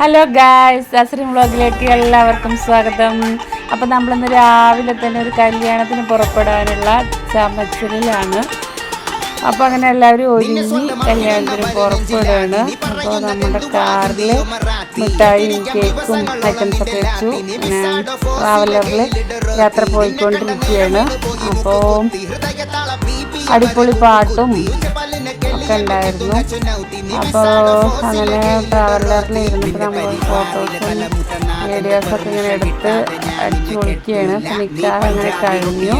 Hello guys, അസ്രീം വ്ളോഗിലേക്ക് എല്ലാവർക്കും സ്വാഗതം. അപ്പോൾ നമ്മളിന്ന് രാവിലെ തന്നെ ഒരു കല്യാണത്തിന് പുറപ്പെടാനുള്ള ചമച്ചിലാണ്. അപ്പോൾ അങ്ങനെ എല്ലാവരും ഒരുങ്ങി കല്യാണത്തിന് പുറപ്പെടുകയാണ്. അപ്പോൾ നമ്മുടെ കാറിൽ മിഠായിയും കേക്കും ഐറ്റംസൊക്കെ വെച്ചു. പിന്നെ ട്രാവലറിൽ യാത്ര പോയിക്കൊണ്ടിരിക്കുകയാണ്. അപ്പോൾ അടിപൊളി പാട്ടും ഒക്കെ ഉണ്ടായിരുന്നു. അപ്പോൾ അങ്ങനെ ട്രാവലറിൽ ഇരുന്നിട്ട് നമ്മൾ ഫോട്ടോസും വീഡിയോസൊക്കെ ഇങ്ങനെ എടുത്ത് അടിച്ചു പൊളിക്കുകയാണ്. നിക്കാഹ് അങ്ങനെ കഴിഞ്ഞു.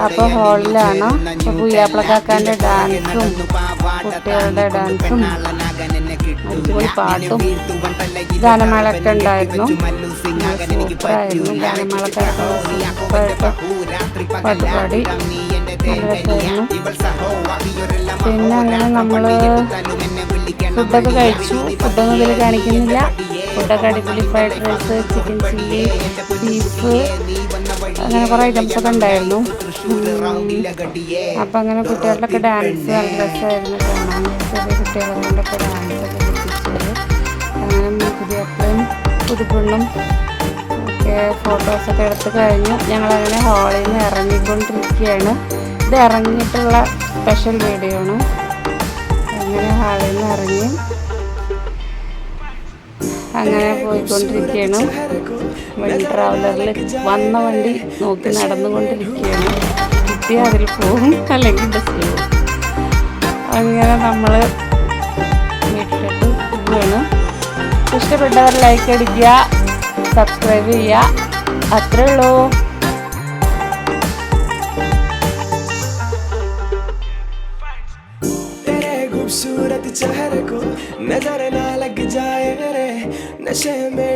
അപ്പോൾ ഹോളിലാണ്. അപ്പോൾ പുയ്യാപ്പിളക്കാക്കാൻ്റെ ഡാൻസും കുട്ടികളുടെ ഡാൻസും അടിപൊളി പാട്ടും ഗാനമേളൊക്കെ ഉണ്ടായിരുന്നു. സൂപ്പറായിരുന്നു. ഗാനമേളക്കാർക്ക് സൂപ്പറായിട്ട് പാട്ടുപാടി നല്ല രസമായിരുന്നു. പിന്നെ അങ്ങനെ നമ്മൾ ഫുഡൊക്കെ കഴിച്ചു. ഫുഡൊന്നും ഇതിൽ കാണിക്കുന്നില്ല. ഫുഡൊക്കെ അടിപൊളി fried rice, chicken chilli, beef, അങ്ങനെ കുറേ ഐറ്റംസൊക്കെ ഉണ്ടായിരുന്നു. അപ്പം അങ്ങനെ കുട്ടികളുടെയൊക്കെ ഡാൻസ് നല്ല രസമായിരുന്നു കാണാൻ. ചെറിയ കുട്ടികളെ കൊണ്ടൊക്കെ ഡാൻസൊക്കെ പഠിപ്പിച്ചത്. അങ്ങനെ പുതിയപ്പളും പുതുപ്പെണ്ണും ഒക്കെ ഫോട്ടോസൊക്കെ എടുത്ത് കഴിഞ്ഞു. ഞങ്ങളങ്ങനെ ഹാളിൽ നിന്ന് ഇറങ്ങിക്കൊണ്ടിരിക്കുകയാണ്. ഇത് ഇറങ്ങിയിട്ടുള്ള സ്പെഷ്യൽ വീഡിയോ ആണ്. അങ്ങനെ ഹാളിൽ നിന്ന് ഇറങ്ങി അങ്ങനെ പോയിക്കൊണ്ടിരിക്കുകയാണ്. വണ്ടി ട്രാവലറിൽ വന്ന വണ്ടി നോക്കി നടന്നുകൊണ്ടിരിക്കുകയാണ്. കിട്ടിയാൽ അതിൽ പോകും, അല്ലെങ്കിൽ ബസ്സിൽ പോകും. അങ്ങനെ നമ്മൾ വീട്ടിലിട്ട് പോവുകയാണ്. ഇഷ്ടപ്പെട്ടവർ ലൈക്ക് അടിക്കുക, സബ്സ്ക്രൈബ് ചെയ്യുക. അത്രേ ഉള്ളൂ. खूबसूरत चेहरे को नजर ना लग जाए रे, नशे में